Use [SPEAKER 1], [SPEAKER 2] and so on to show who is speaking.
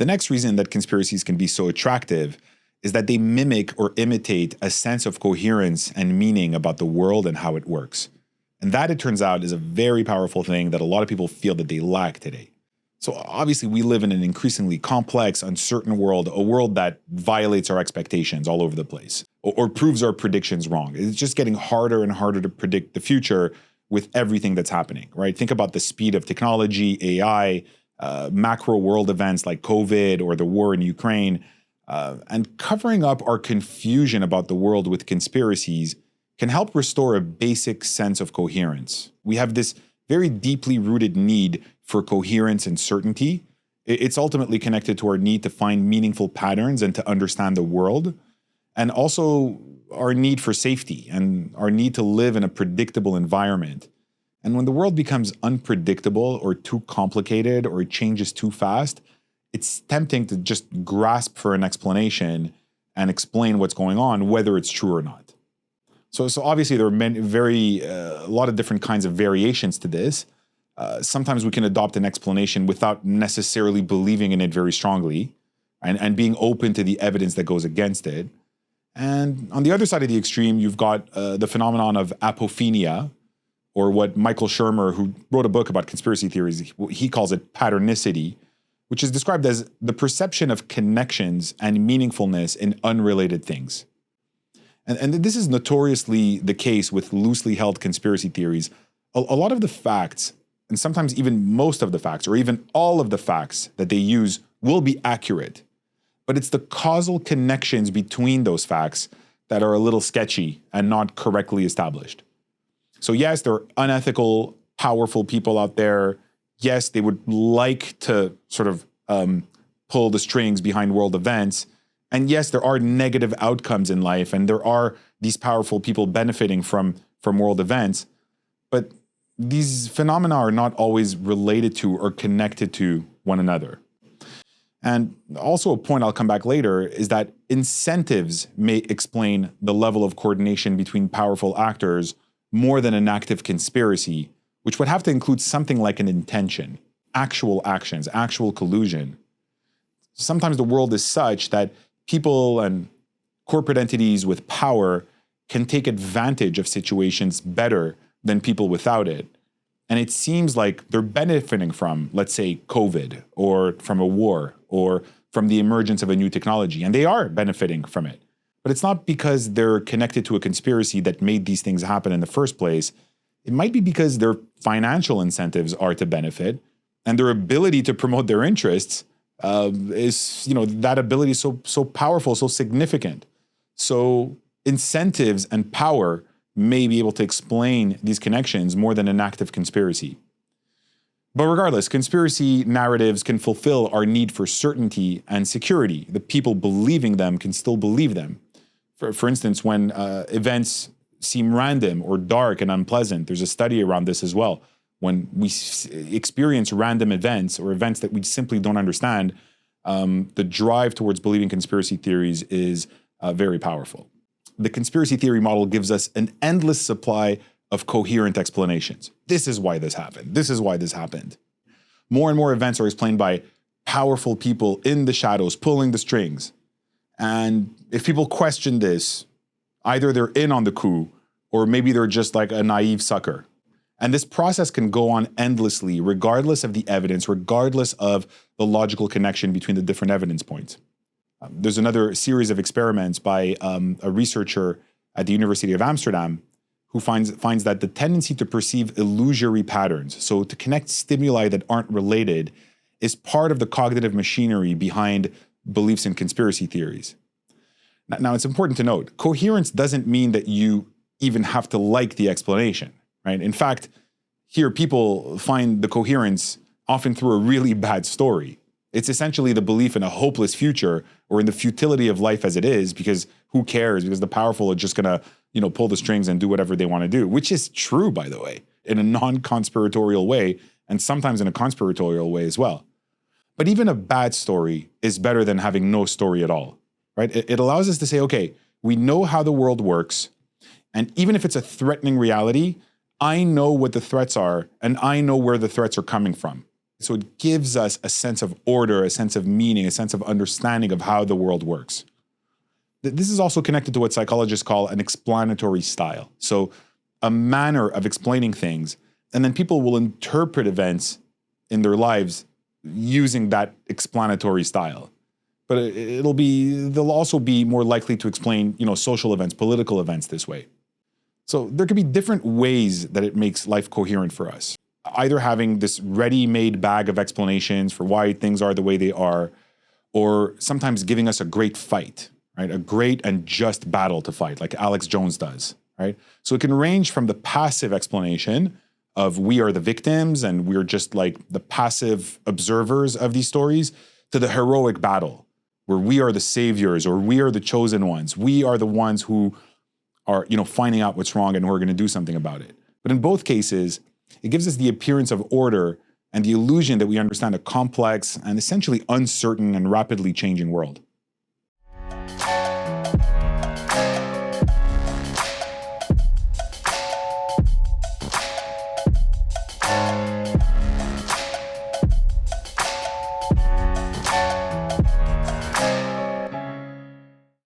[SPEAKER 1] The next reason that conspiracies can be so attractive is that they mimic or imitate a sense of coherence and meaning about the world and how it works. And that, it turns out, is a very powerful thing that a lot of people feel that they lack today. So obviously we live in an increasingly complex, uncertain world, a world that violates our expectations all over the place or proves our predictions wrong. It's just getting harder and harder to predict the future with everything that's happening, right? Think about the speed of technology, AI, macro world events like COVID or the war in Ukraine, and covering up our confusion about the world with conspiracies can help restore a basic sense of coherence. We have this very deeply rooted need for coherence and certainty. It's ultimately connected to our need to find meaningful patterns and to understand the world, and also our need for safety and our need to live in a predictable environment. And when the world becomes unpredictable or too complicated or it changes too fast, it's tempting to just grasp for an explanation and explain what's going on, whether it's true or not. So obviously there are a lot of different kinds of variations to this. Sometimes we can adopt an explanation without necessarily believing in it very strongly and being open to the evidence that goes against it. And on the other side of the extreme, you've got the phenomenon of apophenia, or what Michael Shermer, who wrote a book about conspiracy theories, he calls it patternicity, which is described as the perception of connections and meaningfulness in unrelated things. And this is notoriously the case with loosely held conspiracy theories. A lot of the facts, and sometimes even most of the facts, or even all of the facts that they use will be accurate. But it's the causal connections between those facts that are a little sketchy and not correctly established. So yes, there are unethical, powerful people out there. Yes, they would like to sort of pull the strings behind world events. And yes, there are negative outcomes in life, and there are these powerful people benefiting from world events. But these phenomena are not always related to or connected to one another. And also a point I'll come back later is that incentives may explain the level of coordination between powerful actors more than an active conspiracy, which would have to include something like an intention, actual actions, actual collusion. Sometimes the world is such that people and corporate entities with power can take advantage of situations better than people without it. And it seems like they're benefiting from, let's say, COVID, or from a war, or from the emergence of a new technology. And they are benefiting from it. But it's not because they're connected to a conspiracy that made these things happen in the first place. It might be because their financial incentives are to benefit, and their ability to promote their interests is, that ability is so powerful, so significant. So incentives and power may be able to explain these connections more than an active conspiracy. But regardless, conspiracy narratives can fulfill our need for certainty and security. The people believing them can still believe them. For instance, when events seem random or dark and unpleasant, there's a study around this as well. When we experience random events or events that we simply don't understand, the drive towards believing conspiracy theories is very powerful. The conspiracy theory model gives us an endless supply of coherent explanations. This is why this happened. This is why this happened. More and more events are explained by powerful people in the shadows pulling the strings. And if people question this, either they're in on the coup, or maybe they're just like a naive sucker. And this process can go on endlessly, regardless of the evidence, regardless of the logical connection between the different evidence points. There's another series of experiments by a researcher at the University of Amsterdam who finds that the tendency to perceive illusory patterns, so to connect stimuli that aren't related, is part of the cognitive machinery behind beliefs in conspiracy theories. Now, it's important to note, coherence doesn't mean that you even have to like the explanation, right? In fact, here people find the coherence often through a really bad story. It's essentially the belief in a hopeless future or in the futility of life as it is, because who cares? Because the powerful are just gonna, pull the strings and do whatever they want to do, which is true, by the way, in a non-conspiratorial way, and sometimes in a conspiratorial way as well. But even a bad story is better than having no story at all, right? It allows us to say, okay, we know how the world works, and even if it's a threatening reality, I know what the threats are, and I know where the threats are coming from. So it gives us a sense of order, a sense of meaning, a sense of understanding of how the world works. This is also connected to what psychologists call an explanatory style. So a manner of explaining things, and then people will interpret events in their lives using that explanatory style. But they'll also be more likely to explain, social events, political events this way. So there could be different ways that it makes life coherent for us. Either having this ready-made bag of explanations for why things are the way they are, or sometimes giving us a great fight, right? A great and just battle to fight, like Alex Jones does, right? So it can range from the passive explanation of we are the victims and we're just like the passive observers of these stories, to the heroic battle where we are the saviors or we are the chosen ones. We are the ones who are, finding out what's wrong and who are going to do something about it. But in both cases, it gives us the appearance of order and the illusion that we understand a complex and essentially uncertain and rapidly changing world.